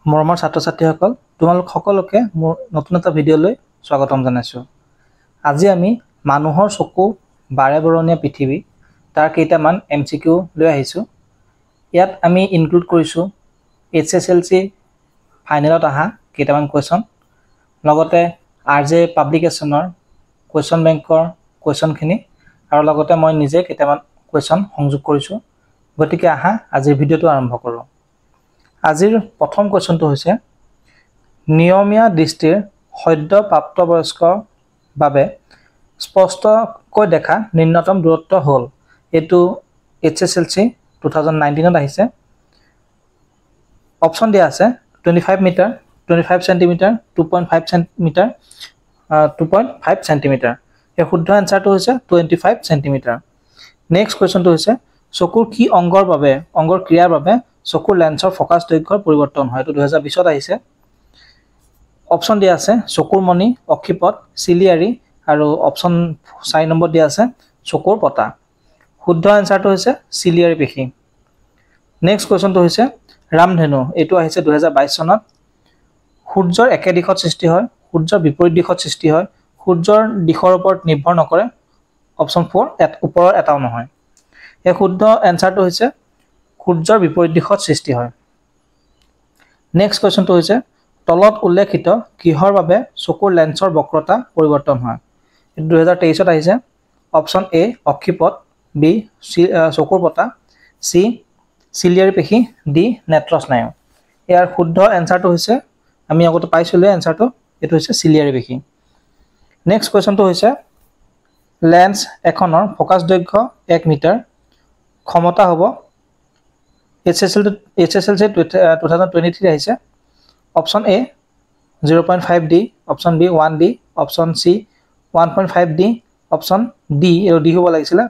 মৰমৰ ছাত্ৰ-ছাত্ৰীসকল তোমালোক সকলোকে মোৰ নতুন এটা ভিডিঅ'লৈ স্বাগতম জনাইছোঁ। আজি আমি মানুহৰ চকু বাৰেবৰণীয়া পৃথিৱী তাৰ কেইটামান MCQ লৈ আহিছোঁ। ইয়াত আমি ইনক্লুড কৰিছোঁ HSLC ফাইনেলত অহা কেইটামান কুৱেশ্যন, লগতে RJ পাব্লিকেশ্যনৰ কুৱেশ্যন বেংকৰ কুৱেশ্যনখিনি, আৰু লগতে মই নিজে কেইটামান কুৱেশ্যন সংযোগ কৰিছোঁ। গতিকে আহা আজিৰ ভিডিঅ'টো আৰম্ভ কৰোঁ। আজিৰ প্ৰথম কুৱেশ্যনটো হৈছে নিয়মীয়া দৃষ্টিৰ সদ্য প্ৰাপ্তবয়স্কৰ বাবে স্পষ্টকৈ দেখা নিম্নতম দূৰত্ব হ'ল। এইটো HSLC 2019ত আহিছে। অপশ্যন দিয়া আছে 25 মিটাৰ, 25 চেণ্টিমিটাৰ, 2.5 চেণ্টিমিটাৰ, 2.5 চেণ্টিমিটাৰ। এই শুদ্ধ এনচাৰটো হৈছে 25 চেণ্টিমিটাৰ। নেক্সট কুৱেশ্যনটো হৈছে চকুৰ কি অংগৰ ক্ৰিয়াৰ বাবে চকুৰ লেন্সৰ ফকাছ দৈৰ্ঘ্যৰ পৰিৱৰ্তন হয়। এইটো 2020ত আহিছে। অপশ্যন দিয়া আছে চকুৰ মণি, অক্ষিপট, চিলিয়াৰী, আৰু অপশ্যন 4 নম্বৰ দিয়া আছে চকুৰ পতা। শুদ্ধ এনচাৰটো হৈছে চিলিয়াৰী পেশী। নেক্সট কুৱেশ্যনটো হৈছে ৰামধেনু। এইটো আহিছে 2022 চনত। সূৰ্যৰ একে দিশত সৃষ্টি হয়, সূৰ্যৰ বিপৰীত দিশত সৃষ্টি হয়, সূৰ্যৰ দিশৰ ওপৰত নিৰ্ভৰ নকৰে। অপশ্যন 4 ওপৰৰ এটাও নহয়। এই শুদ্ধ এনচাৰটো হৈছে সূৰ্যৰ বিপৰীত দিশত সৃষ্টি হয়। নেক্সট কুৱেশ্যনটো হৈছে তলত উল্লেখিত কিহৰ বাবে চকুৰ লেন্সৰ বক্ৰতা পৰিৱৰ্তন হয়। এইটো 2023ত আহিছে। অপশ্যন A অক্ষিপট, B চকুৰ পতা, C চিলিয়াৰী পেশী, D নেত্ৰ স্নায়ু। ইয়াৰ শুদ্ধ এনচাৰটো হৈছে, আমি আগতে পাইছিলোঁ এনচাৰটো, এইটো হৈছে চিলিয়াৰী পেশী। নেক্সট কুৱেশ্যনটো হৈছে লেন্স এখনৰ ফকাছ দৈৰ্ঘ্য 1 মিটাৰ, ক্ষমতা হ'ব HSLC 2023 আহিছে। Option A 0.5D, option B 1D, option C 1.5D, option D আৰু D হ'ব লাগিছিলে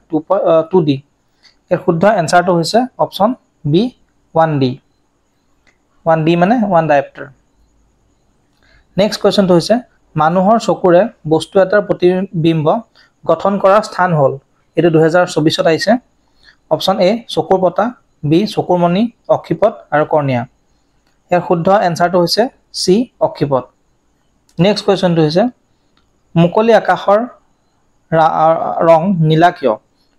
2D। ইয়াৰ শুদ্ধ এনচাৰটো হৈছে অপশ্যন B 1D। 1D মানে 1 ডায়েপ্টাৰ। নেক্সট কুৱেশ্যনটো হৈছে মানুহৰ চকুৰে বস্তু এটাৰ প্ৰতিবিম্ব গঠন কৰা স্থান হ'ল। এইটো 2024ত আহিছে। অপশ্যন A চকুৰ পতা, B চকুৰ মণি, অক্ষিপট আৰু কৰ্ণিয়া। ইয়াৰ শুদ্ধ এনচাৰটো হৈছে C অক্ষিপট। নেক্সট কুৱেশ্যনটো হৈছে মুকলি আকাশৰ ৰং নীলা কিয়।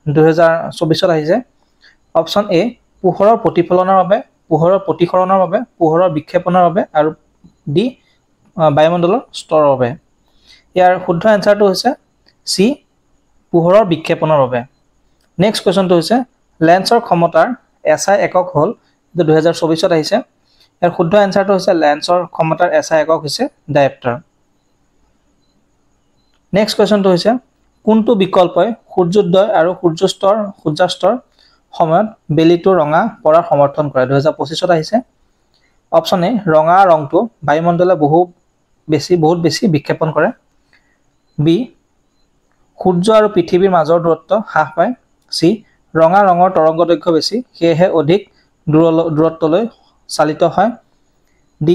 2024ত আহিছে। অপশ্যন A পোহৰৰ প্ৰতিফলনৰ বাবে, পোহৰৰ প্ৰতিসৰণৰ বাবে, পোহৰৰ বিক্ষেপণৰ বাবে, আৰু D বায়ুমণ্ডলৰ স্তৰৰ বাবে। ইয়াৰ শুদ্ধ এনচাৰটো হৈছে C পোহৰৰ বিক্ষেপণৰ বাবে। নেক্সট কুৱেশ্যনটো হৈছে লেন্সৰ ক্ষমতাৰ SI একক হ'ল। 2024ত আহিছে। ইয়াৰ শুদ্ধ এনচাৰটো হৈছে লেন্সৰ ক্ষমতাৰ SI একক হৈছে ডায়েপ্টাৰ। নেক্সট কুৱেশ্যনটো হৈছে কোনটো বিকল্পই সূৰ্যোদয় আৰু সূৰ্যাস্তৰ সময়ত বেলিটো ৰঙা পৰাৰ সমৰ্থন কৰে। 2025ত আহিছে। অপশ্যন A ৰঙা ৰংটো বায়ুমণ্ডলে বহুত বেছি বিক্ষেপণ কৰে। B সূৰ্য আৰু পৃথিৱীৰ মাজৰ দূৰত্ব হ্ৰাস পায়। C ৰঙা ৰঙৰ তৰংগ দৈৰ্ঘ্য বেছি, সেয়েহে অধিক দূৰত্বলৈ চালিত হয়। D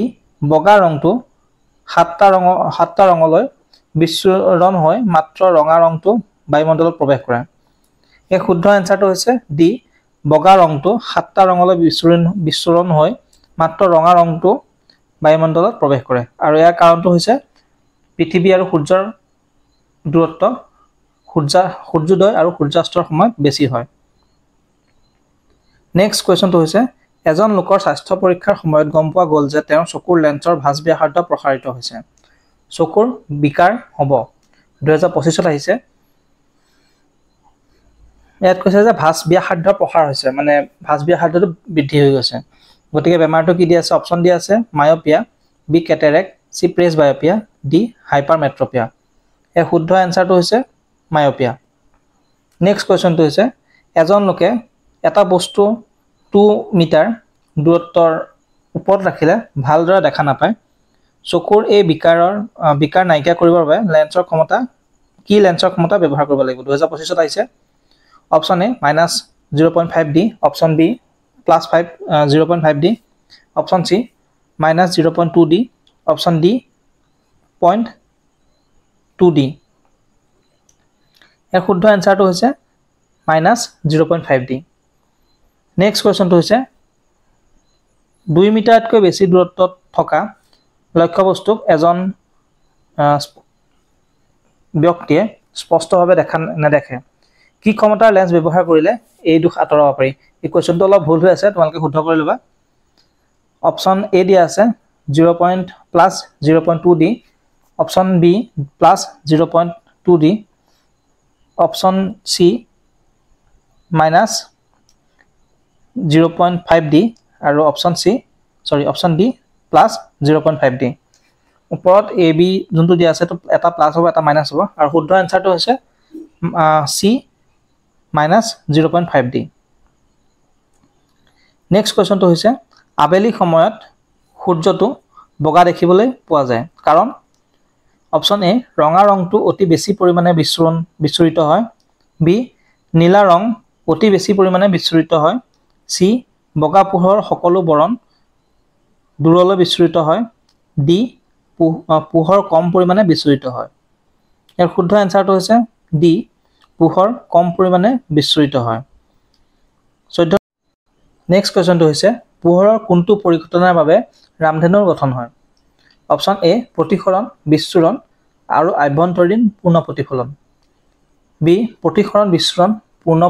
বগা ৰংটো 7টা ৰঙলৈ বিচ্ছুৰণ হৈ মাত্ৰ ৰঙা ৰংটো বায়ুমণ্ডলত প্ৰৱেশ কৰে। এই শুদ্ধ এনচাৰটো হৈছে D বগা ৰংটো 7টা ৰঙলৈ বিচ্ছুৰণ হৈ মাত্ৰ ৰঙা ৰংটো বায়ুমণ্ডলত প্ৰৱেশ কৰে। আৰু ইয়াৰ কাৰণটো হৈছে পৃথিৱী আৰু সূৰ্যৰ দূৰত্ব সূৰ্যোদয় আৰু সূৰ্যাস্তৰ সময়ত বেছি হয়। নেক্সট কুৱেশ্যনটো হৈছে এজন লোকৰ স্বাস্থ্য পৰীক্ষাৰ সময়ত গম পোৱা গ'ল যে তেওঁৰ চকুৰ লেন্সৰ ভাঁজ ব্যাসাৰ্ধ প্ৰসাৰিত হৈছে। চকুৰ বিকাৰ হ'ব। 2025ত আহিছে। ইয়াত কৈছে যে ভাঁজ ব্যাসাৰ্ধ প্ৰসাৰ হৈছে, মানে ভাঁজ ব্যাসাৰ্ধটো বৃদ্ধি হৈ গৈছে। গতিকে বেমাৰটো কি দিয়া আছে? অপশ্যন দিয়া আছে myopia, B cataract, C presbyopia, D hypermetropia. এই শুদ্ধ এনচাৰটো হৈছে মায়'পিয়া। নেক্সট কুৱেশ্যনটো হৈছে এজন লোকে এটা বস্তু 2 মিটাৰ দূৰত্বৰ ওপৰত ৰাখিলে ভালদৰে দেখা নাপায়। চকুৰ এই বিকাৰ নাইকিয়া কৰিবৰ বাবে লেন্সৰ ক্ষমতা ব্যৱহাৰ কৰিব লাগিব। 2025ত আহিছে। Option A -0.5D, option B +0.5D, option C -0.2D, option D 0.2D। ইয়াৰ শুদ্ধ এনচাৰটো হৈছে -0.5D। নেক্সট কুৱেশ্যনটো হৈছে 2 মিটাৰতকৈ বেছি দূৰত্বত থকা লক্ষ্যবস্তুক এজন ব্যক্তিয়ে স্পষ্টভাৱে নেদেখে কি ক্ষমতাৰ লেন্স ব্যৱহাৰ কৰিলে এই দুখ আঁতৰাব পাৰি এই কোৱেশ্চনটো অলপ ভুল হৈ আছে তোমালোকে শুদ্ধ কৰি ল'বা অপচন এ দিয়া আছে 0.+0.2 ডি অপচন বি +0.2 ডি অপচন সি -0.5 ডি আৰু অপচন ডি +0.5 ডি ওপৰত এ বি যোনটো দিয়া আছে তো এটা প্লাস হ'ব এটা মাইনাস হ'ব আৰু শুদ্ধ এনসাৰটো হৈছে সি -0.5 ডি নেক্সট কোৱেশ্চনটো হৈছে আবেলি সময়ত সূৰ্যটো বগা দেখিবলৈ পোৱা যায় কাৰণ অপচন এ ৰঙা ৰংটো অতি বেছি পৰিমাণে বিচ্ছুৰিত হয় বি নীলা ৰং অতি বেছি পৰিমাণে বিচ্ছুৰিত হয় সি বগা পোহৰ সকলো বৰণ দূৰলৈ বিচ্ছুৰিত হয় ডি পোহৰ কম পৰিমাণে বিচ্ছুৰিত হয় ইয়াৰ শুদ্ধ এনসাৰটো হৈছে ডি পোহৰ কম পৰিমাণে বিচ্ছুৰিত হয় 14 নেক্সট কোৱেশ্চনটো হৈছে পোহৰৰ কোনটো পৰিঘটনাৰ বাবে ৰামধেনুৰ গঠন হয় অপচন এ প্ৰতিসৰণ বিচ্ছুৰণ আৰু আভ্যন্তৰীণ পূৰ্ণ প্ৰতিফলন বি প্ৰতিসৰণ বিচ্ছুৰণ পূৰ্ণ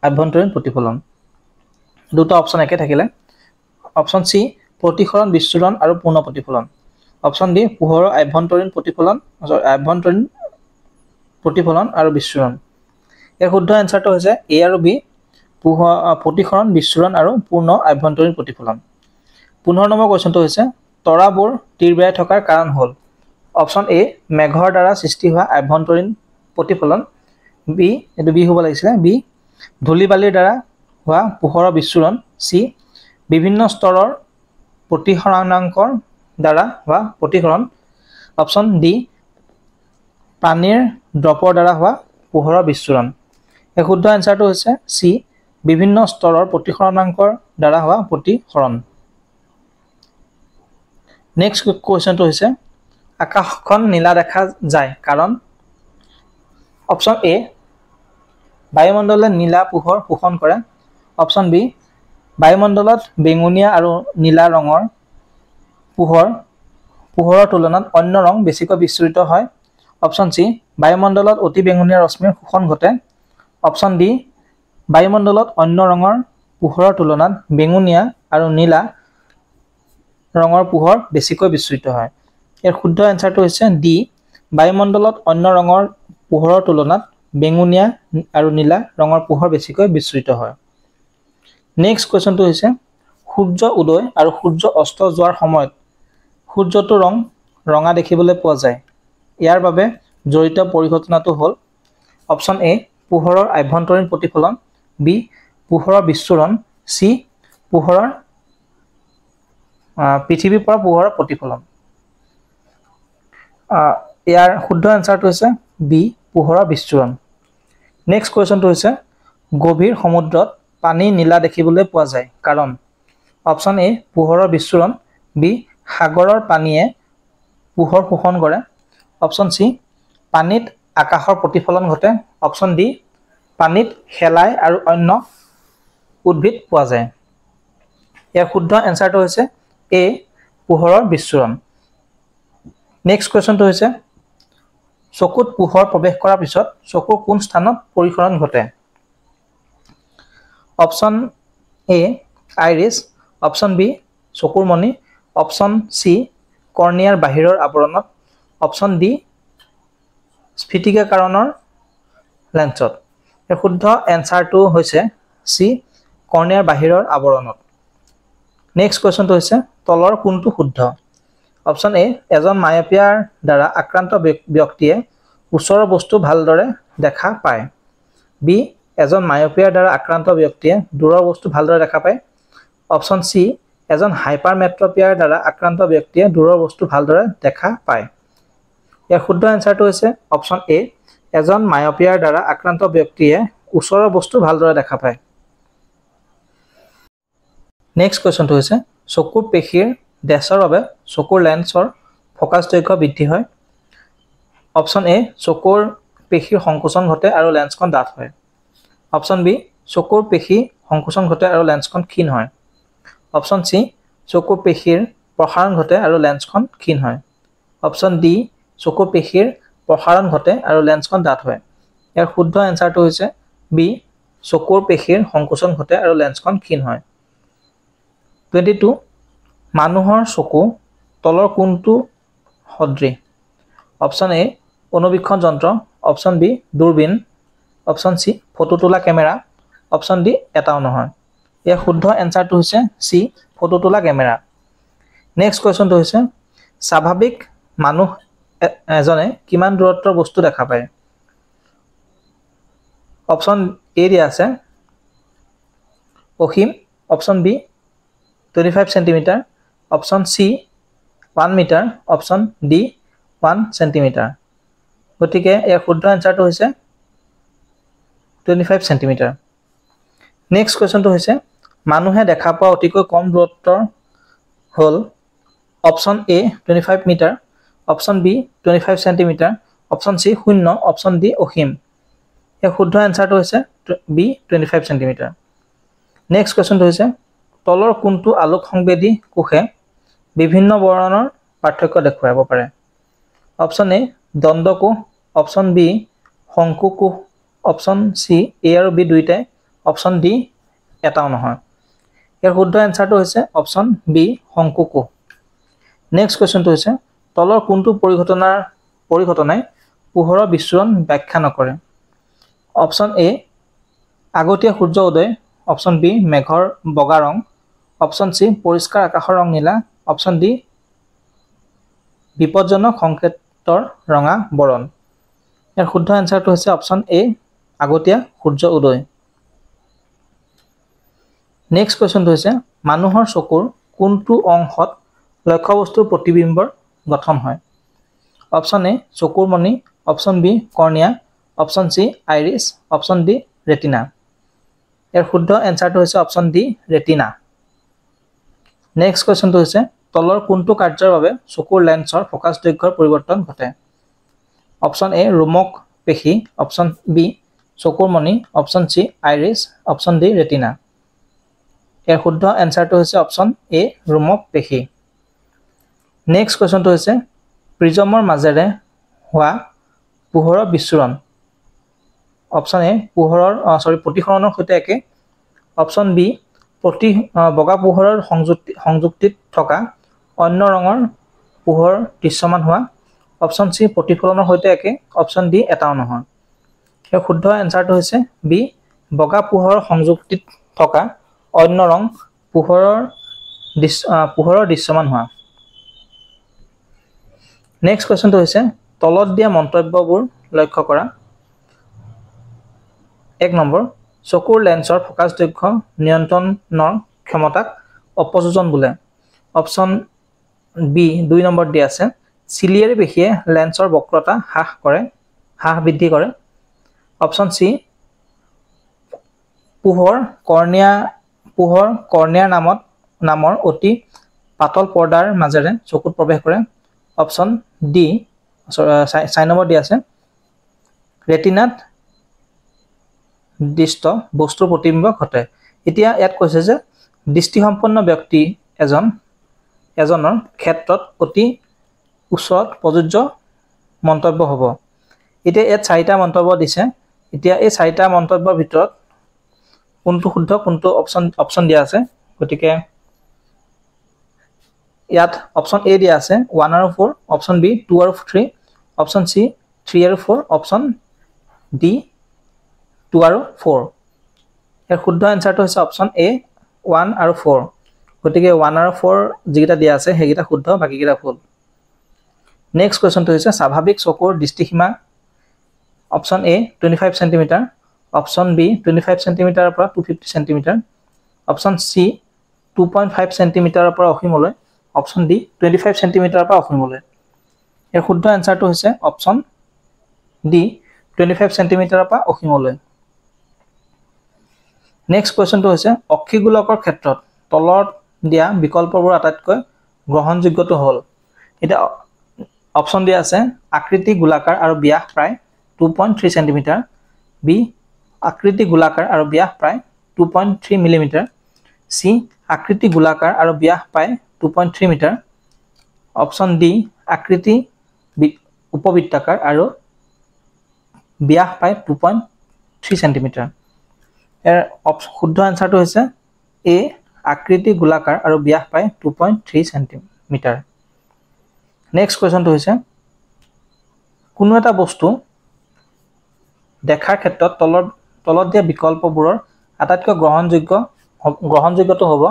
আভ্যন্তৰীণ প্ৰতিফলন দুটা অপচন একে থাকিলে অপচন সি প্ৰতিসৰণ বিচ্ছুৰণ আৰু পূৰ্ণ প্ৰতিফলন অপচন ডি পোহৰৰ আভ্যন্তৰীণ প্ৰতিফলন আৰু বিচ্ছুৰণ ইয়াৰ শুদ্ধ এনসাৰটো হৈছে এ আৰু বি প্ৰতিসৰণ বিচ্ছুৰণ আৰু পূৰ্ণ আভ্যন্তৰীণ প্ৰতিফলন 15 নম্বৰ কোৱেশ্চনটো হৈছে তৰাবোৰ তিৰবিৰাই থকাৰ কাৰণ হ'ল অপচন এ মেঘৰ দ্বাৰা সৃষ্টি হোৱা আভ্যন্তৰীণ প্ৰতিফলন বি এটো বি হ'ব লাগিছিল বি ধূলিবালিৰ দ্বাৰা হোৱা পোহৰৰ বিচ্ছুৰণ সি বিভিন্ন স্তৰৰ প্ৰতিসৰণাংকৰ দ্বাৰা হোৱা প্ৰতিসৰণ অপচন ডি পানীৰ ড্ৰপৰ দ্বাৰা হোৱা পোহৰৰ বিচ্ছুৰণ এই শুদ্ধ এনসাৰটো হৈছে সি বিভিন্ন স্তৰৰ প্ৰতিসৰণাংকৰ দ্বাৰা হোৱা প্ৰতিসৰণ নেক্সট কোৱেশ্চনটো হৈছে আকাশখন নীলা দেখা যায় কাৰণ অপচন এ বায়ুমণ্ডলে নীলা পোহৰ শোষণ কৰে অপচন বি বায়ুমণ্ডলত বেঙুনীয়া আৰু নীলা ৰঙৰ পোহৰৰ তুলনাত অন্য ৰং বেছিকৈ বিচ্ছুৰিত হয় অপচন সি বায়ুমণ্ডলত অতি বেঙুনীয়া ৰশ্মিৰ শোষণ ঘটে অপচন ডি বায়ুমণ্ডলত অন্য ৰঙৰ পোহৰৰ তুলনাত বেঙুনীয়া আৰু নীলা ৰঙৰ পোহৰ বেছিকৈ বিচ্ছুৰিত হয় ইয়াৰ শুদ্ধ এনসাৰটো হৈছে ডি বায়ুমণ্ডলত অন্য ৰঙৰ পোহৰৰ তুলনাত বেঙুনীয়া আৰু নীলা ৰঙৰ পোহৰ বেছিকৈ বিচ্ছুৰিত হয় নেক্সট কোৱেশ্চনটো হৈছে সূৰ্য উদয় আৰু সূৰ্য অস্ত যোৱাৰ সময়ত সূৰ্যটোৰ ৰং ৰঙা দেখিবলৈ পোৱা যায় ইয়াৰ বাবে জড়িত পৰিঘটনাটো হ'ল অপচন এ পোহৰৰ আভ্যন্তৰীণ প্ৰতিফলন বি পোহৰৰ বিচ্ছুৰণ সি পোহৰৰ পৃথিৱীৰ পৰা পোহৰৰ প্ৰতিফলন ইয়াৰ শুদ্ধ এনসাৰটো হৈছে বি পোহৰৰ বিচ্ছুৰণ নেক্সট কোৱেশ্চনটো হৈছে গভীৰ সমুদ্ৰত পানী নীলা দেখিবলৈ পোৱা যায় কাৰণ অপচন এ পোহৰৰ বিচ্ছুৰণ বি সাগৰৰ পানীয়ে পোহৰ শোষণ কৰে অপচন সি পানীত আকাশৰ প্ৰতিফলন ঘটে অপচন ডি পানীত শেলাই আৰু অন্য উদ্ভিদ পোৱা যায় ইয়াৰ শুদ্ধ এনসাৰটো হৈছে এ পোহৰৰ বিচ্ছুৰণ নেক্সট কোৱেশ্চনটো হৈছে চকুত পোহৰ প্ৰৱেশ কৰাৰ পিছত চকুৰ কোন স্থানত পৰিসৰণ ঘটে অপচন এ আইৰিছ অপচন বি চকুৰ মণি অপচন সি কৰ্নিয়াৰ বাহিৰৰ আৱৰণত অপচন ডি স্ফটিকাকৰণৰ লেন্সত এই শুদ্ধ এনসাৰটো হৈছে সি কৰ্নিয়াৰ বাহিৰৰ আৱৰণত নেক্সট কোৱেশ্চনটো হৈছে তলৰ কোনটো শুদ্ধ অপচন এ এজন মায়োপিয়াৰ দ্বাৰা আক্ৰান্ত ব্যক্তিয়ে ওচৰৰ বস্তু ভালদৰে দেখা পায় বি এজন মায়োপিয়াৰ দ্বাৰা আক্ৰান্ত ব্যক্তিয়ে দূৰৰ বস্তু ভালদৰে দেখা পায় অপচন সি এজন হাইপাৰমেট্ৰপিয়াৰ দ্বাৰা আক্ৰান্ত ব্যক্তিয়ে দূৰৰ বস্তু ভালদৰে দেখা পায় ইয়াৰ শুদ্ধ এনসাৰটো হৈছে অপচন এ এজন মায়োপিয়াৰ দ্বাৰা আক্ৰান্ত ব্যক্তিয়ে ওচৰৰ বস্তু ভালদৰে দেখা পায় নেক্সট কোৱেশ্চনটো হৈছে চকুৰ পেশীৰ ডেছৰ বাবে চকুৰ লেন্সৰ ফোকাছ দৈৰ্ঘ্য বৃদ্ধি হয় অপচন এ চকুৰ পেশীৰ সংকোচন ঘটে আৰু লেন্সখন ডাঠ হয় অপচন বি চকুৰ পেশী সংকোচন ঘটে আৰু লেন্সখন ক্ষীণ হয় অপচন সি চকুৰ পেশীৰ প্ৰসাৰণ ঘটে আৰু লেন্সখন ক্ষীণ হয়। অপশ্যন ডি চকুৰ পেশীৰ প্ৰসাৰণ ঘটে আৰু লেন্সখন ডাঠ হয়। ইয়াৰ শুদ্ধ এনচাৰটো হৈছে বি চকুৰ পেশীৰ সংকোচন ঘটে আৰু লেন্সখন ক্ষীণ হয়। 22 মানুহৰ চকু তলৰ কোনটো সদৃশ? অপশ্যন এ অনুবীক্ষণ যন্ত্ৰ, অপশ্যন বি দূৰবীন, অপশ্যন চি ফটো তোলা কেমেৰা, অপশ্যন ডি এটাও নহয়। ইয়াৰ শুদ্ধ এনচাৰটো হৈছে চি ফটো তোলা কেমেৰা। নেক্সট কুৱেশ্যনটো হৈছে স্বাভাৱিক মানুহ এজনে কিমান দূৰত্বৰ বস্তু দেখা পায়? অপশ্যন এ দিয়া আছে অসীম, option B 25 centimetre, option C 1 metre, option D 1 centimetre. গতিকে ইয়াৰ শুদ্ধ এনচাৰটো হৈছে 25 সেন্টিমিটাৰ। নেক্সট কুৱেশ্যনটো হৈছে মানুহে দেখা পোৱা অতিকৈ কম দূৰত্বৰ হ'ল option A 25 metre, option B 25 centimetre, option C 0, option D অসীম। ইয়াৰ শুদ্ধ এনচাৰটো হৈছে বি 25 সেন্টিমিটাৰ। নেক্সট কুৱেশ্যনটো হৈছে তলৰ কোনটো আলোক সংবেদী কোষে বিভিন্ন বৰ্ণৰ পাৰ্থক্য দেখুৱাব পাৰে? Option A দণ্ডকোষ, option B Shanku কোষ, অপশ্যন চি এ আৰু বি দুইটাই, অপশ্যন ডি এটাও নহয়। ইয়াৰ শুদ্ধ এনচাৰটো হৈছে অপশ্যন বি শংকু কোষ। নেক্সট কুৱেশ্যনটো হৈছে তলৰ কোনটো পৰিঘটনাই পোহৰৰ বিচ্ছুৰণ ব্যাখ্যা নকৰে? অপশ্যন এ আগতীয়া সূৰ্য উদয়, অপশ্যন বি মেঘৰ বগা ৰং, অপশ্যন চি পৰিষ্কাৰ আকাশৰ ৰং নীলা, অপশ্যন ডি বিপদজনক সংকেতৰ ৰঙা বৰণ। ইয়াৰ শুদ্ধ এনচাৰটো হৈছে অপশ্যন এ আগতীয়া সূৰ্য উদয়। নেক্সট কুৱেশ্যনটো হৈছে মানুহৰ চকুৰ কোনটো অংশত লক্ষ্যবস্তুৰ প্ৰতিবিম্বৰ গঠন হয়? অপশ্যন এ চকুৰ মণি, option B cornea, option C iris, option D retina. ইয়াৰ শুদ্ধ এনচাৰটো হৈছে অপশ্যন ডি ৰেটিনা। নেক্সট কুৱেশ্যনটো হৈছে তলৰ কোনটো কাৰ্যৰ বাবে চকুৰ লেন্সৰ ফ'কাছ দৈৰ্ঘ্যৰ পৰিৱৰ্তন ঘটে? অপশ্যন এ ৰোমক পেশী, অপশ্যন বি চকুৰ মণি, option C iris, option D retina. ইয়াৰ শুদ্ধ এনচাৰটো হৈছে অপশ্যন এ ৰোমক পেশী। নেক্সট কুৱেশ্যনটো হৈছে প্ৰিজমৰ মাজেৰে হোৱা পোহৰৰ বিচ্ছুৰণ। অপশ্যন এ প্ৰতিসৰণৰ সৈতে একে, অপশ্যন বি বগা পোহৰৰ সংযুক্তিত থকা অন্য ৰঙৰ পোহৰ দৃশ্যমান হোৱা, অপশ্যন চি প্ৰতিফলনৰ সৈতে একে, অপশ্যন ডি এটাও নহয়। ইয়াৰ শুদ্ধ এনচাৰটো হৈছে বি বগা পোহৰৰ সংযুক্তিত থকা অন্য ৰং পোহৰৰ দৃশ্যমান হোৱা। নেক্সট কুৱেশ্যনটো হৈছে তলত দিয়া মন্তব্যবোৰ লক্ষ্য কৰা। 1 নম্বৰ চকুৰ লেন্সৰ ফ'কাছ দৈৰ্ঘ্য নিয়ন্ত্ৰণৰ ক্ষমতাক অপযোজন বোলে। অপশ্যন বি 2 নম্বৰ দিয়া আছে চিলিয়াৰী পেশীয়ে লেন্সৰ বক্ৰতা হ্ৰাস বৃদ্ধি কৰে। অপশ্যন চি পোহৰ কৰ্ণিয়াৰ নামৰ অতি পাতল পৰ্দাৰ মাজেৰে চকুত প্ৰৱেশ কৰে। অপশ্যন ডি 4 নম্বৰ দিয়া আছে ৰেটিনাত দৃষ্ট বস্তুৰ প্ৰতিবিম্ব ঘটে। এতিয়া ইয়াত কৈছে যে দৃষ্টিসম্পন্ন ব্যক্তি এজনৰ ক্ষেত্ৰত অতি ওচৰত প্ৰযোজ্য মন্তব্য হ'ব। এতিয়া ইয়াত 4টা মন্তব্য দিছে। এতিয়া এই 4টা মন্তব্যৰ ভিতৰত কোনটো শুদ্ধ কোনটো অপশ্যন দিয়া আছে। গতিকে ইয়াত অপশ্যন এ দিয়া আছে 1 আৰু 4, অপশ্যন বি 2 আৰু 3, অপশ্যন চি 3 আৰু 4, অপশ্যন ডি 2 আৰু 4। ইয়াৰ শুদ্ধ এনচাৰটো হৈছে অপশ্যন এ 1 আৰু 4। গতিকে 1 আৰু 4 যিকেইটা দিয়া আছে সেইকেইটা শুদ্ধ, বাকীকেইটা ভুল। নেক্সট কুৱেশ্যনটো হৈছে স্বাভাৱিক চকুৰ দৃষ্টিসীমা। Option A 25 centimetre, option B 25 সেন্টিমিটাৰৰ পৰা 250 সেন্টিমিটাৰ, অপশ্যন চি 2.5 সেন্টিমিটাৰৰ পৰা অসীমলৈ, অপশ্যন ডি 25 সেন্টিমিটাৰৰ পৰা অসীমলৈ। ইয়াৰ শুদ্ধ এনচাৰটো হৈছে অপশ্যন ডি 25 সেন্টিমিটাৰৰ পৰা অসীমলৈ। নেক্সট কুৱেশ্যনটো হৈছে অক্ষিগোলকৰ ক্ষেত্ৰত তলত দিয়া বিকল্পবোৰ আটাইতকৈ গ্ৰহণযোগ্যটো হ'ল। এতিয়া অপশ্যন দিয়া আছে আকৃতি গোলাকাৰ আৰু ব্যাস প্ৰায় 2.3 সেন্টিমিটাৰ, বি আকৃতি গোলাকাৰ আৰু ব্যাস প্ৰায় 2.3 মিলিমিটাৰ, চি আকৃতি গোলাকাৰ আৰু ব্যাস পায় 2.3 মিটাৰ অপশ্যন ডি আকৃতি উপবৃত্তাকাৰ আৰু ব্যাস পায় 2.3 সেন্টিমিটাৰ ইয়াৰ শুদ্ধ আনসাৰটো হৈছে এ আকৃতি গোলাকাৰ আৰু ব্যাস পায় 2.3 সেন্টিমিটাৰ নেক্সট কোৱেশ্চনটো হৈছে কোনো এটা বস্তু দেখাৰ ক্ষেত্ৰত তলত দিয়া বিকল্পবোৰৰ আটাইতকৈ গ্ৰহণযোগ্যটো হ'ব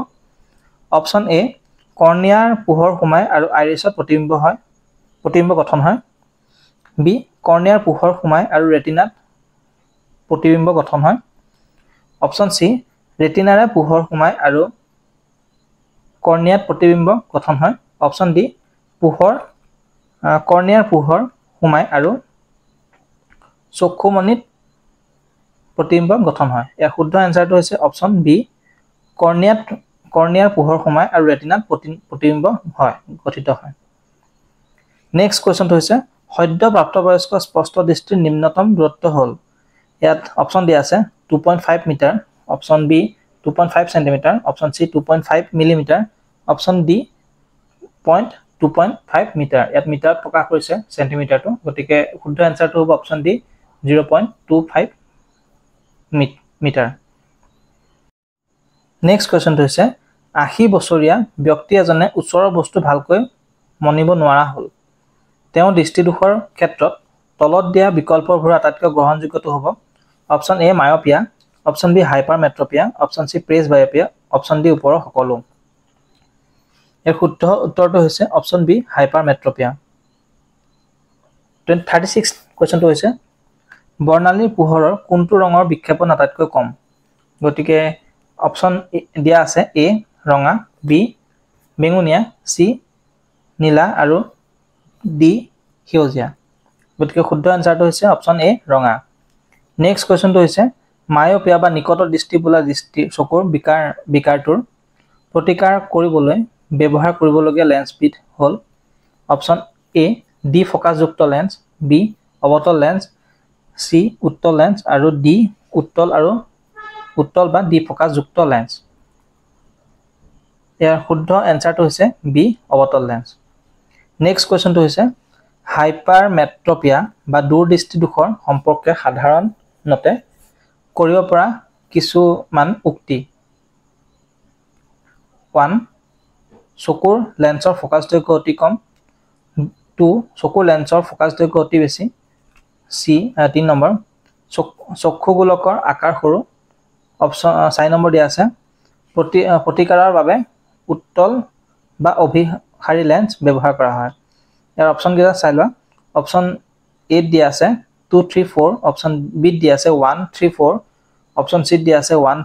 অপশ্যন এ কৰ্নিয়াৰ পোহৰ সোমাই আৰু আইৰিছত প্ৰতিবিম্ব গঠন হয় বি কৰ্নিয়াৰ পোহৰ সোমাই আৰু ৰেটিনাত প্ৰতিবিম্ব গঠন হয় অপশ্যন সি ৰেটিনাৰে পোহৰ সোমাই আৰু কৰ্নিয়াত প্ৰতিবিম্ব গঠন হয় অপশ্যন ডি কৰ্নিয়াৰ পোহৰ সোমাই আৰু চক্ষুমণিত প্ৰতিবিম্ব গঠন হয় ইয়াৰ শুদ্ধ আনসাৰটো হৈছে অপশ্যন বি কৰ্নিয়াৰ পোহৰ সোমাই আৰু ৰেটিনাত প্ৰতিবিম্ব হয় গঠিত হয় নেক্সট কোৱেশ্চনটো হৈছে সদ্য প্ৰাপ্তবয়স্ক স্পষ্ট দৃষ্টিৰ নিম্নতম দূৰত্ব হ'ল ইয়াত অপশ্যন দিয়া আছে 2.5 metre option B 2.5 centimetre option C 2.5 millimetre option D 2.5 metre ইয়াত মিটাৰত প্ৰকাশ কৰিছে সেন্টিমিটাৰটো গতিকে শুদ্ধ আনসাৰটো হ'ব অপশ্যন ডি 0.25 মিটাৰ নেক্সট কোৱেশ্চনটো হৈছে 80 বছৰীয়া ব্যক্তি এজনে ওচৰৰ বস্তু ভালকৈ মনিব নোৱাৰা হ'ল তেওঁ দৃষ্টিদোষৰ ক্ষেত্ৰত তলত দিয়া বিকল্পবোৰ আটাইতকৈ গ্ৰহণযোগ্যটো হ'ব option A myopia option B hypermetropia option C presbyopia option D ওপৰৰ সকলো ইয়াৰ শুদ্ধ উত্তৰটো হৈছে অপশ্যন বি হাইপাৰমেট্ৰপিয়া 36 কোৱেশ্চনটো হৈছে বৰ্ণালীৰ পোহৰৰ কোনটো ৰঙৰ বিক্ষেপণ আটাইতকৈ কম গতিকে অপশ্যন দিয়া আছে এ ৰঙা বি বেঙুনীয়া সি নীলা আৰু ডি সেউজীয়া গতিকে শুদ্ধ আনসাৰটো হৈছে অপশ্যন এ ৰঙা নেক্সট কোৱেশ্চনটো হৈছে মায়োপিয়া বা নিকট দৃষ্টি বোলা চকুৰ বিকাৰটোৰ প্ৰতিকাৰ কৰিবলৈ ব্যৱহাৰ কৰিবলগীয়া লেন্সবিধ হ'ল অপশ্যন এ ডি ফকাছযুক্ত লেন্স বি অৱতল লেন্স সি উত্তল লেন্স আৰু ডি উত্তল বা ডি ফকাছযুক্ত লেন্স ইয়াৰ শুদ্ধ এনসাৰটো হৈছে বি অৱতল লেন্স নেক্সট কোৱেশ্চনটো হৈছে হাইপাৰমেট্ৰপিয়া বা দূৰদৃষ্টি দোষৰ সম্পৰ্কে সাধাৰণতে কৰিব পৰা কিছুমান উক্তি 1 চকুৰ লেন্সৰ ফকাছ দৈৰ্ঘ্য অতি কম 2 চকুৰ লেন্সৰ ফকাছ দৈৰ্ঘ্য অতি বেছি সি 3 নম্বৰ চক্ষু গোলকৰ আকাৰ সৰু অপশ্যন 4 নম্বৰ দিয়া আছে প্ৰতিকাৰৰ বাবে উত্তল বা অভিসাৰী লেন্স ব্যৱহাৰ কৰা হয় ইয়াৰ অপশ্যন কেইটা চাই লোৱা অপশ্যন এ দিয়া আছে 2 3 4 অপশ্যন বি দিয়া আছে 1 3 4 অপশ্যন সি দিয়া আছে 1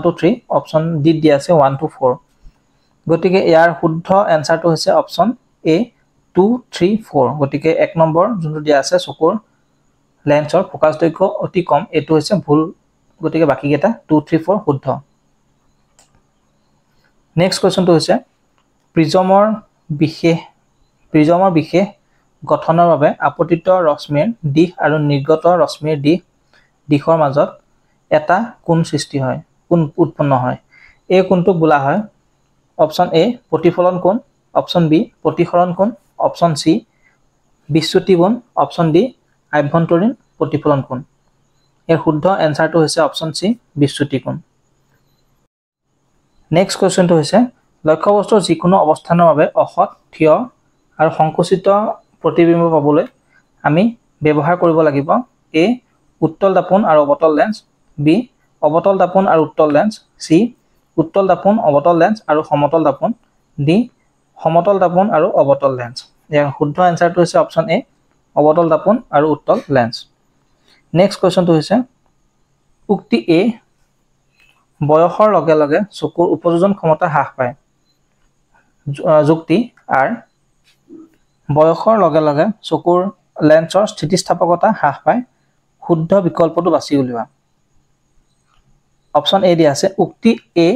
2 3 অপশ্যন ডি দিয়া আছে 1 2 4 গতিকে ইয়াৰ শুদ্ধ এনসাৰটো হৈছে অপশ্যন এ 2 3 4 গতিকে 1 নম্বৰ যোনটো দিয়া আছে চকুৰ লেন্সৰ ফকাছ দৈৰ্ঘ্য অতি কম এটো হৈছে ভুল গতিকে বাকি কেইটা 2 3 4 শুদ্ধ নেক্সট কোৱেশ্চনটো হৈছে প্ৰিজমৰ বিশেষ গঠনৰ বাবে আপতিত ৰশ্মিৰ দিশ আৰু নিৰ্গত ৰশ্মিৰ দিশৰ মাজত এটা কোণ সৃষ্টি হয় কোণ উৎপন্ন হয় এই কোণটোক বোলা হয় অপশ্যন এ প্ৰতিফলন কোণ অপশ্যন বি প্ৰতিসৰণ কোণ অপশ্যন সি বিচ্যুতি কোণ অপশ্যন ডি আভ্যন্তৰীণ প্ৰতিফলন কোণ ইয়াৰ শুদ্ধ এনসাৰটো হৈছে অপশ্যন সি বিচ্যুতি কোণ নেক্সট কোৱেশ্চনটো হৈছে লক্ষ্যবস্তুৰ যিকোনো অৱস্থানৰ বাবে অসৎ থিয় আৰু সংকুচিত প্ৰতিবিম্ব পাবলৈ আমি ব্যৱহাৰ কৰিব লাগিব এ উত্তল দাপোন আৰু অৱতল লেন্স বি অৱতল দাপোন আৰু উত্তল লেন্স সি উত্তল দাপোন অৱতল লেন্স আৰু সমতল দাপোন ডি সমতল দাপোন আৰু অৱতল লেন্স ইয়াৰ শুদ্ধ এনসাৰটো হৈছে অপশ্যন এ অৱতল দাপোন আৰু উত্তল লেন্স নেক্সট কোৱেশ্চনটো হৈছে উক্তি এ বয়সৰ লগে লগে চকুৰ উপযোজন ক্ষমতা হ্ৰাস পায় যুক্তি আৰ বয়সৰ লগে লগে চকুৰ লেন্সৰ স্থিতিস্থাপকতা হ্ৰাস পায় শুদ্ধ বিকল্পটো বাছি উলিওৱা অপশ্যন এ দিয়া আছে উক্তি এ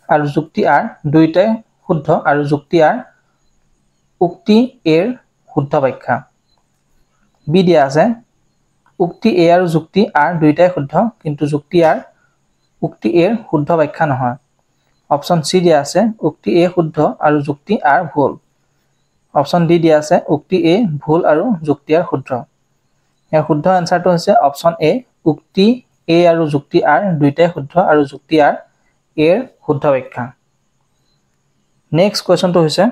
আৰু যুক্তি আৰ দুইটাই শুদ্ধ আৰু যুক্তি আৰ উক্তি এৰ শুদ্ধ ব্যাখ্যা বি দিয়া আছে উক্তি এ আৰু যুক্তি আৰ দুইটাই শুদ্ধ কিন্তু যুক্তি আৰ উক্তি এৰ শুদ্ধ ব্যাখ্যা নহয় অপশন সি দিয়া আছে উক্তি এ শুদ্ধ আৰু যুক্তি আৰ ভুল অপশন ডি দিয়া আছে উক্তি এ ভুল আৰু যুক্তি আৰ শুদ্ধ ইয়াৰ শুদ্ধ আনসাৰটো হৈছে অপশন এ উক্তি এ আৰু যুক্তি আৰ দুইটাই শুদ্ধ আৰু যুক্তি আৰ এৰ শুদ্ধ ব্যাখ্যা নেক্সট কোৱেশ্চনটো হৈছে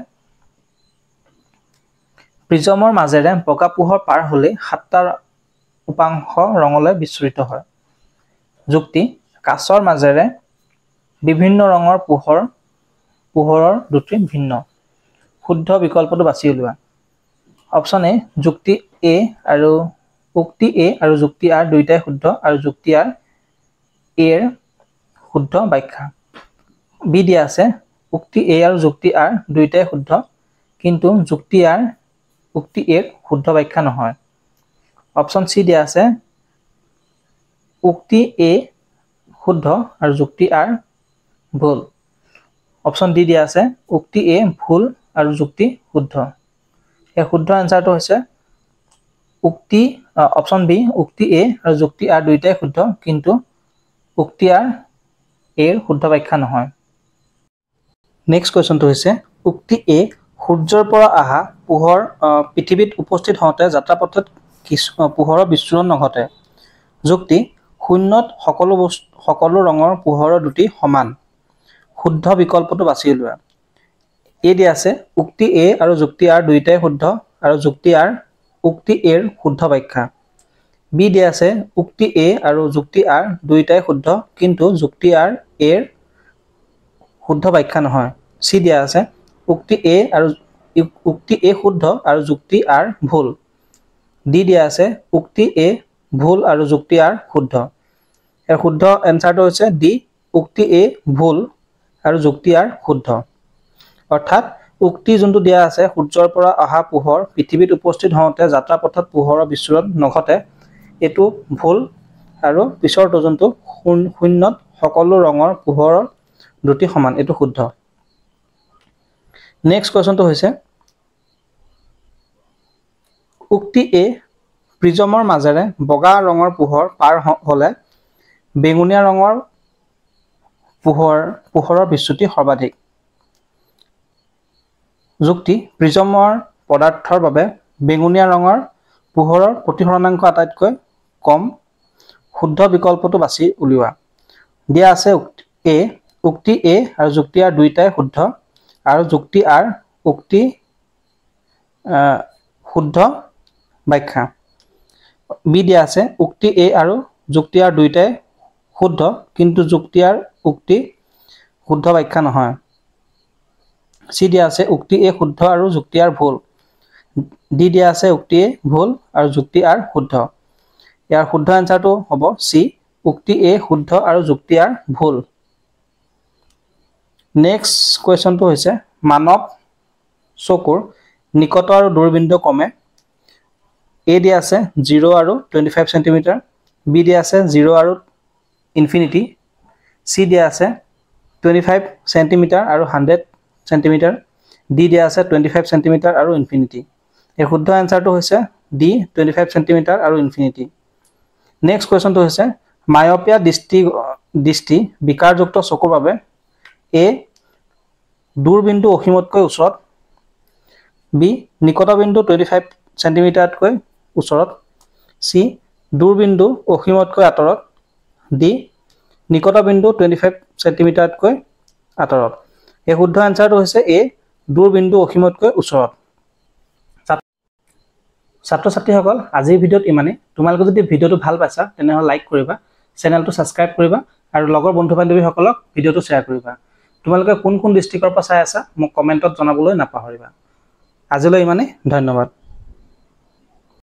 প্ৰিজমৰ মাজেৰে বগা পোহৰ পাৰ হলে সাতটা উপাংশ ৰঙলৈ বিস্তৃত হয় যুক্তি কাচৰ মাজেৰে বিভিন্ন ৰঙৰ পোহৰৰ দুটি ভিন্ন শুদ্ধ বিকল্পটো বাছি উলিওৱা অপশন এ যুক্তি এ আৰু উক্তি এ আৰু যুক্তি আৰ দুইটাই শুদ্ধ আৰু যুক্তি আৰ এৰ শুদ্ধ ব্যাখ্যা বি দিয়া আছে উক্তি এ আৰু যুক্তি আৰ দুইটাই শুদ্ধ কিন্তু যুক্তি আৰ উক্তি এৰ শুদ্ধ ব্যাখ্যা নহয় অপশন সি দিয়া আছে উক্তি এ শুদ্ধ আৰু যুক্তি আৰ ভুল অপশন ডি দিয়া আছে উক্তি এ ভুল আৰু যুক্তি শুদ্ধ এই শুদ্ধ আনসাৰটো হৈছে উক্তি অপশন বি উক্তি এ আৰু যুক্তি আৰ দুইটাই শুদ্ধ কিন্তু উক্তি আৰ এৰ শুদ্ধ ব্যাখ্যা নহয় নেক্সট কোৱেশ্চনটো হৈছে উক্তি এ সূৰ্যৰ পৰা অহা পোহৰ পৃথিৱীত উপস্থিত হওঁতে যাত্ৰাপথত পোহৰৰ বিচ্ছুৰণ নঘটে যুক্তি শূন্যত সকলো ৰঙৰ পোহৰৰ দুটি সমান শুদ্ধ বিকল্পটো বাছি উলিওৱা এ দিয়া আছে উক্তি এ আৰু যুক্তি আৰ দুইটাই শুদ্ধ আৰু যুক্তি আৰ উক্তি এৰ শুদ্ধ ব্যাখ্যা বি দিয়া আছে উক্তি এ আৰু যুক্তি আৰ দুইটাই শুদ্ধ কিন্তু যুক্তি আৰ এৰ শুদ্ধ ব্যাখ্যা নহয় সি দিয়া আছে উক্তি এ শুদ্ধ আৰু যুক্তি আৰ ভুল ডি দিয়া আছে উক্তি এ ভুল আৰু যুক্তি আৰ শুদ্ধ এৰ শুদ্ধ এনসাৰটো হৈছে ডি উক্তি এ ভুল আৰু যুক্তি আৰ শুদ্ধ অৰ্থাৎ উক্তি যোনটো দিয়া আছে সূৰ্যৰ পৰা অহা পোহৰ পৃথিৱীত উপস্থিত হওঁতে যাত্ৰাপথত পোহৰৰ বিচ্ছুৰণ নঘটে এটো ভুল আৰু পিছৰটো যোনটো শূন্যত সকলো ৰঙৰ পোহৰৰ দুটি সমান এটো শুদ্ধ নেক্সট কোৱেশ্চনটো হৈছে উক্তি এ প্ৰিজমৰ মাজেৰে বগা ৰঙৰ পোহৰ পাৰ হলে বেঙুনীয়া ৰঙৰ পোহৰৰ বিচ্যুতি সৰ্বাধিক যুক্তি প্ৰিজমৰ পদাৰ্থৰ বাবে বেঙুনীয়া ৰঙৰ পোহৰৰ প্ৰতিফলনাংক আটাইতকৈ কম শুদ্ধ বিকল্পটো বাছি উলিওৱা দিয়া আছে উক্তি এ আৰু যুক্তি আৰ দুইটাই শুদ্ধ আৰু যুক্তি আৰ উক্তি শুদ্ধ ব্যাখ্যা বি দিয়া আছে উক্তি এ আৰু যুক্তি আৰ দুইটাই শুদ্ধ কিন্তু যুক্তি আৰ উক্তি শুদ্ধ ব্যাখ্যা নহয় সি দিয়া আছে উক্তি এ শুদ্ধ আৰু যুক্তি আৰ ভুল ডি দিয়া আছে উক্তি এ ভুল আৰু যুক্তি আৰ শুদ্ধ ইয়াৰ শুদ্ধ আনসাৰটো হ'ব সি উক্তি এ শুদ্ধ আৰু যুক্তি আৰ ভুল নেক্সট কোৱেশ্চনটো হৈছে মানৱ চকুৰ নিকট আৰু দূৰবিন্দু ক্ৰমে এ দিয়া আছে 0 আৰু 25 সেন্টিমিটাৰ বি দিয়া আছে 0 আৰু ইনফিনিটি সি দিয়া আছে 25 সেন্টিমিটাৰ আৰু 100 সেন্টিমিটাৰ ডি দিয়া আছে 25 সেন্টিমিটাৰ আৰু ইনফিনিটি এই শুদ্ধ আনসাৰটো হৈছে ডি 25 সেন্টিমিটাৰ আৰু ইনফিনিটি নেক্সট কোৱেশ্চনটো হৈছে মায়োপিয়া দৃষ্টি বিকাৰযুক্ত চকুৰ বাবে এ দূৰবিন্দু অসীমতকৈ ওচৰত বি নিকটবিন্দু 25 সেন্টিমিটাৰতকৈ ওচৰত সি দূৰবিন্দু অসীমতকৈ আঁতৰত ডি নিকটবিন্দু 25 সেন্টিমিটাৰতকৈ আঁতৰত এই শুদ্ধ আনসাৰটো হৈছে এ দূৰবিন্দু অসীমতকৈ ওচৰত ছাত্ৰ ছাত্ৰীসকল আজিৰ ভিডিঅ'ত ইমানে তোমালোকে যদি ভিডিঅ'টো ভাল পাইছা তেনেহলে লাইক কৰিবা চেনেলটো সাবস্ক্ৰাইব কৰিবা আৰু লগৰ বন্ধু বান্ধৱীসকলক ভিডিঅ'টো শ্বেয়াৰ কৰিবা তোমালোকে কোন ডিষ্ট্ৰিক্টৰ পৰা চাই আছা মোক কমেন্টত জনাবলৈ নাপাহৰিবা আজিলৈ ইমানে ধন্যবাদ